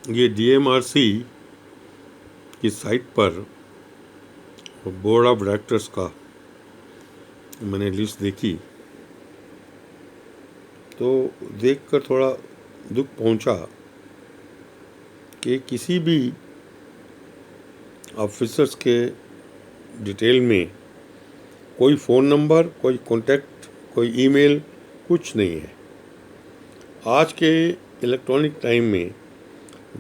ये डीएमआरसी की साइट पर बोर्ड ऑफ डायरेक्टर्स का मैंने लिस्ट देखी तो देखकर थोड़ा दुख पहुंचा कि किसी भी ऑफिसर्स के डिटेल में कोई फ़ोन नंबर, कोई कॉन्टैक्ट, कोई ईमेल, कुछ नहीं है। आज के इलेक्ट्रॉनिक टाइम में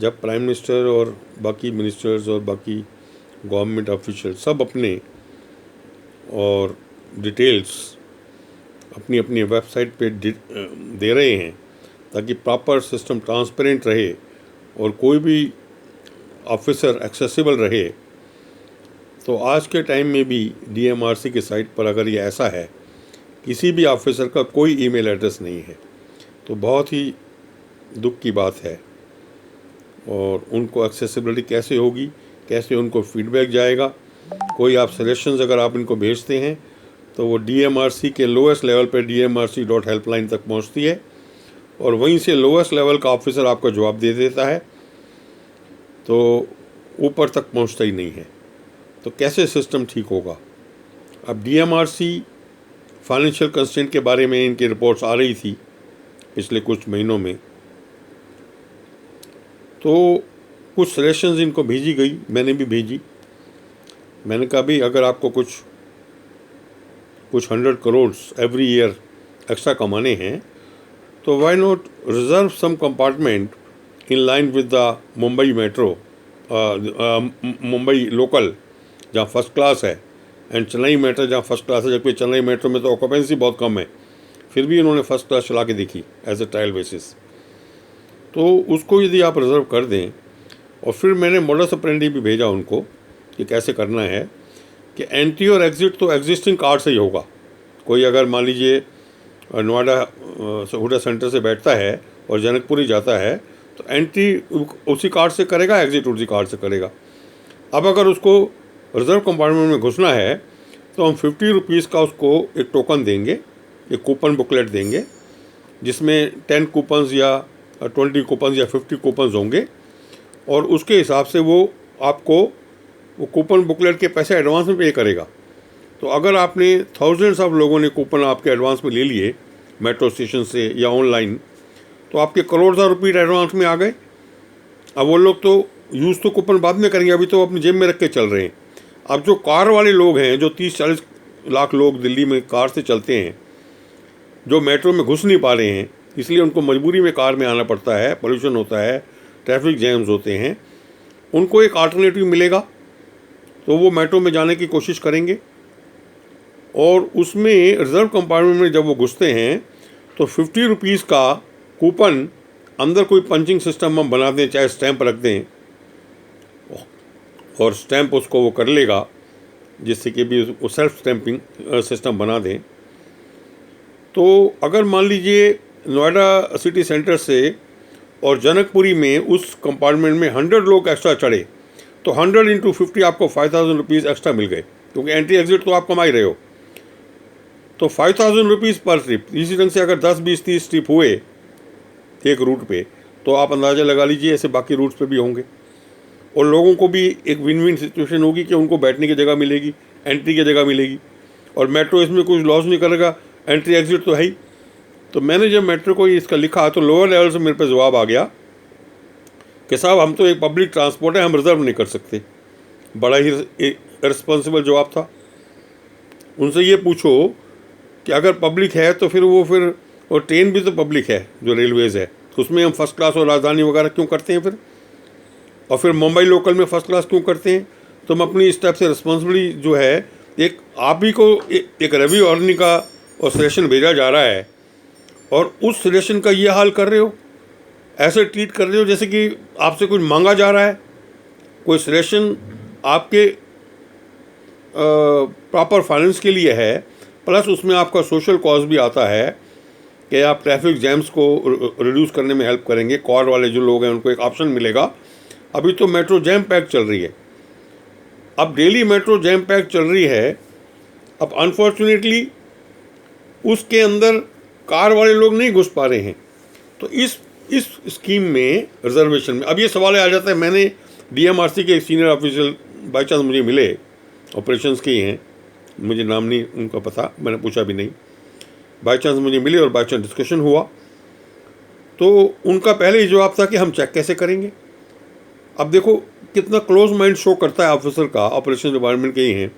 जब प्राइम मिनिस्टर और बाकी मिनिस्टर्स और बाकी गवर्नमेंट ऑफिशियल सब अपने और डिटेल्स अपनी अपनी वेबसाइट पे दे रहे हैं ताकि प्रॉपर सिस्टम ट्रांसपेरेंट रहे और कोई भी ऑफिसर एक्सेसिबल रहे, तो आज के टाइम में भी डीएमआरसी की साइट पर अगर ये ऐसा है, किसी भी ऑफिसर का कोई ईमेल एड्रेस नहीं है, तो बहुत ही दुख की बात है। और उनको एक्सेसिबिलिटी कैसे होगी, कैसे उनको फीडबैक जाएगा? कोई आप सजेशंस अगर आप इनको भेजते हैं तो वो डीएमआरसी के लोएस्ट लेवल पर dmrc.helpline तक पहुंचती है और वहीं से लोएस्ट लेवल का ऑफिसर आपका जवाब दे देता है, तो ऊपर तक पहुंचता ही नहीं है। तो कैसे सिस्टम ठीक होगा? अब डीएमआरसी फाइनेंशियल कंस्ट्रेंट के बारे में इनकी रिपोर्ट्स आ रही थी पिछले कुछ महीनों में, तो कुछ सजेशंस इनको भेजी गई, मैंने भी भेजी। मैंने कहा भी अगर आपको कुछ 100 करोड़ एवरी ईयर एक्स्ट्रा कमाने हैं तो why not reserve some compartment in line with the Mumbai metro, Mumbai local जहाँ फर्स्ट क्लास है, एंड चेन्नई मेट्रो जहाँ फर्स्ट क्लास है, जबकि चेन्नई मेट्रो में तो ऑक्यूपेंसी बहुत कम है, फिर भी इन्होंने फर्स्ट क्लास चला के देखी एज ए ट्रायल बेसिस। तो उसको यदि आप रिजर्व कर दें, और फिर मैंने मॉडस ऑपरेंडी भी भेजा उनको कि कैसे करना है कि एंट्री और एग्ज़िट तो एग्जिस्टिंग कार्ड से ही होगा। कोई अगर मान लीजिए नोएडा हुडा सेंटर से बैठता है और जनकपुरी जाता है तो एंट्री उसी कार्ड से करेगा, एग्ज़िट उसी कार्ड से करेगा। अब अगर उसको रिजर्व कंपार्टमेंट में घुसना है तो हम 50 रुपीज़ का उसको एक टोकन देंगे, एक कूपन बुकलेट देंगे जिसमें 10 कूपन्स या 20 कूपन्स या 50 कूपन्स होंगे, और उसके हिसाब से वो आपको वो कूपन बुकलेट के पैसे एडवांस में पे करेगा। तो अगर आपने थाउजेंड्स ऑफ लोगों ने कूपन आपके एडवांस में ले लिए मेट्रो स्टेशन से या ऑनलाइन, तो आपके करोड़ रुपये एडवांस में आ गए। अब वो लोग तो यूज़ तो कूपन बाद में करेंगे, अभी तो अपनी जेब में रख के चल रहे हैं। अब जो कार वाले लोग हैं, जो 30-40 लाख लोग दिल्ली में कार से चलते हैं, जो मेट्रो में घुस नहीं पा रहे हैं, इसलिए उनको मजबूरी में कार में आना पड़ता है, पोल्यूशन होता है, ट्रैफिक जैम्स होते हैं, उनको एक अल्टरनेटिव मिलेगा तो वो मेट्रो में जाने की कोशिश करेंगे। और उसमें रिजर्व कंपार्टमेंट में जब वो घुसते हैं तो 50 रुपीज़ का कूपन अंदर कोई पंचिंग सिस्टम हम बना दें, चाहे स्टैंप रख दें, और स्टैंप उसको वो कर लेगा, जिससे कि भी वो सेल्फ स्टैंपिंग सिस्टम बना दें। तो अगर मान लीजिए नोएडा सिटी सेंटर से और जनकपुरी में उस कंपार्टमेंट में 100 लोग एक्स्ट्रा चढ़े तो 100 इंटू 50 आपको 5000 रुपीज़ एक्स्ट्रा मिल गए, क्योंकि एंट्री एग्जिट तो आप कमा ही रहे हो। तो 5000 रुपीज़ पर ट्रिप। इसी ढंग से अगर 10, 20, 30 ट्रिप हुए एक रूट पे तो आप अंदाज़ा लगा लीजिए ऐसे बाकी रूट्स पे भी होंगे, और लोगों को भी एक विन विन सिचुएशन होगी कि उनको बैठने की जगह मिलेगी, एंट्री की जगह मिलेगी, और मेट्रो इसमें कुछ लॉस नहीं करेगा, एंट्री एग्जिट तो है ही। तो मैंने जब मेट्रो को इसका लिखा तो लोअर लेवल से मेरे पे जवाब आ गया कि साहब हम तो एक पब्लिक ट्रांसपोर्ट है, हम रिज़र्व नहीं कर सकते। बड़ा ही रिस्पॉन्सिबल जवाब था। उनसे ये पूछो कि अगर पब्लिक है तो फिर और ट्रेन भी तो पब्लिक है जो रेलवेज़ है, तो उसमें हम फर्स्ट क्लास और राजधानी वगैरह क्यों करते हैं फिर, और फिर मुंबई लोकल में फर्स्ट क्लास क्यों करते हैं? तो हम अपनी इस टाइप से रिस्पॉन्सिबिलिटी जो है, एक आप ही को एक रवि ऑर्नी का और सजेशन भेजा जा रहा है और उस सजेशन का ये हाल कर रहे हो, ऐसे ट्रीट कर रहे हो जैसे कि आपसे कुछ मांगा जा रहा है। कोई सजेशन आपके प्रॉपर फाइनेंस के लिए है, प्लस उसमें आपका सोशल कॉज भी आता है कि आप ट्रैफिक जैम्स को रिड्यूस करने में हेल्प करेंगे। कार वाले जो लोग हैं उनको एक ऑप्शन मिलेगा। अभी तो मेट्रो जैम पैक चल रही है, अब डेली मेट्रो जैम पैक चल रही है। अब अनफॉर्चुनेटली उसके अंदर कार वाले लोग नहीं घुस पा रहे हैं। तो इस इस स्कीम में रिजर्वेशन में अब ये सवाल आ जाता है, मैंने डीएमआरसी के एक सीनियर ऑफिसर बाई चांस मुझे मिले, ऑपरेशंस के ही हैं, मुझे नाम नहीं उनका पता, मैंने पूछा भी नहीं, बाई चांस मुझे मिले और बाई चांस डिस्कशन हुआ, तो उनका पहले ही जवाब था कि हम चेक कैसे करेंगे। अब देखो कितना क्लोज माइंड शो करता है ऑफिसर का, ऑपरेशन डिपार्टमेंट के ही हैं,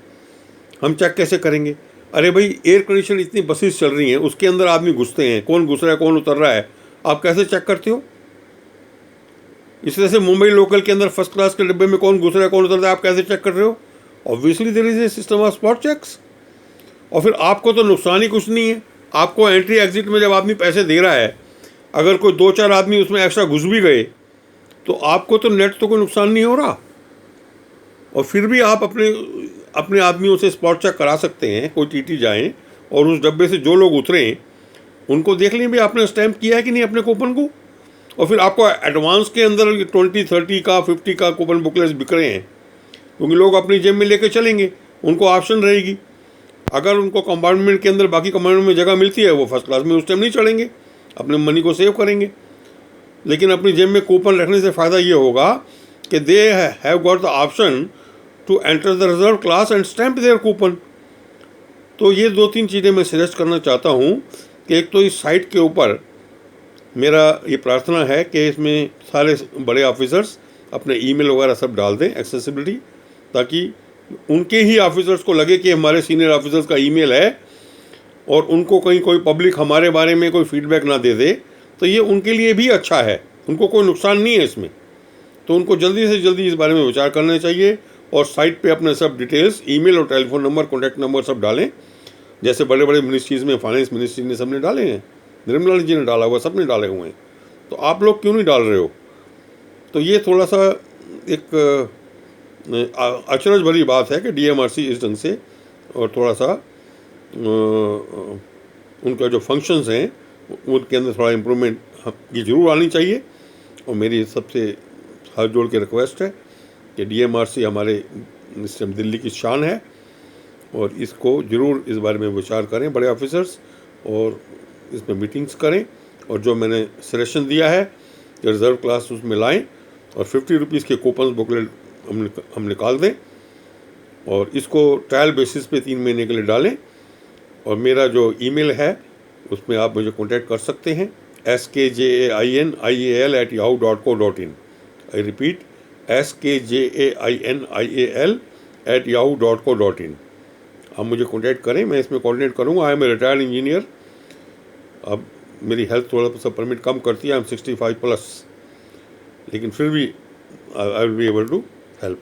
हम चेक कैसे करेंगे। अरे भाई एयर कंडीशन इतनी बसेस चल रही हैं, उसके अंदर आदमी घुसते हैं, कौन घुस रहा है कौन उतर रहा है, आप कैसे चेक करते हो। इस तरह से मुंबई लोकल के अंदर फर्स्ट क्लास के डिब्बे में कौन घुस रहा है कौन उतर रहा है, आप कैसे चेक कर रहे हो। Obviously there is a system of spot checks. और फिर आपको तो नुकसान ही कुछ नहीं है, आपको एंट्री एग्जिट में जब आदमी पैसे दे रहा है, अगर कोई 2-4 आदमी उसमें एक्स्ट्रा घुस भी गए तो आपको तो नेट तो कोई नुकसान नहीं हो रहा। और फिर भी आप अपने आदमियों से स्पॉट चेक करा सकते हैं, कोई टीटी जाएं और उस डब्बे से जो लोग उतरें उनको देख लें भी आपने स्टैम्प किया है कि नहीं अपने कूपन को। और फिर आपको एडवांस के अंदर 20-30 का 50 का कूपन बुकलेट्स बिक रहे हैं, क्योंकि लोग अपनी जेब में लेके चलेंगे, उनको ऑप्शन रहेगी। अगर उनको कंपार्टमेंट के अंदर बाकी कंपार्टमेंट में जगह मिलती है, वो फर्स्ट क्लास में उस टाइम नहीं चढ़ेंगे, अपने मनी को सेव करेंगे। लेकिन अपनी जेब में कूपन रखने से फ़ायदा ये होगा कि they have got the option to enter the reserve class and stamp their coupon. तो ये 2-3 चीज़ें मैं सजेस्ट करना चाहता हूँ कि एक तो इस साइट के ऊपर मेरा ये प्रार्थना है कि इसमें सारे बड़े ऑफिसर्स अपने ईमेल वगैरह सब डाल दें एक्सेसिबिलिटी, ताकि उनके ही ऑफिसर्स को लगे कि हमारे सीनियर ऑफिसर्स का ईमेल है, और उनको कहीं कोई पब्लिक हमारे बारे में कोई फीडबैक ना दे दे, तो ये उनके लिए भी अच्छा है, उनको कोई नुकसान नहीं है इसमें। तो उनको जल्दी से जल्दी इस बारे में विचार करना चाहिए और साइट पे अपने सब डिटेल्स, ईमेल और टेलीफोन नंबर, कॉन्टैक्ट नंबर सब डालें, जैसे बड़े बड़े मिनिस्ट्रीज़ में फाइनेंस मिनिस्ट्री ने सबने डाले हैं, निर्मला जी ने डाला हुआ, सब ने डाले हुए हैं, तो आप लोग क्यों नहीं डाल रहे हो। तो ये थोड़ा सा एक अचरज भरी बात है कि डीएमआरसी इस ढंग से, और थोड़ा सा उनका जो फंक्शंस हैं उनके अंदर थोड़ा इम्प्रूवमेंट की ज़रूर आनी चाहिए। और मेरी सबसे हाथ जोड़ के रिक्वेस्ट है कि डीएमआरसी हमारे दिल्ली की शान है, और इसको ज़रूर इस बारे में विचार करें बड़े ऑफिसर्स, और इसमें मीटिंग्स करें, और जो मैंने सजेशन दिया है कि रिज़र्व क्लास उसमें लाएं, और 50 रुपीज़ के कूपन बुकलेट हम निकाल दें, और इसको ट्रायल बेसिस पे 3 महीने के लिए डालें। और मेरा जो ईमेल है उसमें आप मुझे कांटेक्ट कर सकते हैं, skjainial@yahoo.co.in। I repeat, skjainial@yahoo.co.in। आप मुझे कांटेक्ट करें, मैं इसमें कोऑर्डिनेट करूँगा। I am a retired engineer. अब मेरी हेल्थ थोड़ा सा परमिट कम करती है, आई एम 65+, लेकिन फिर भी I will be able to help.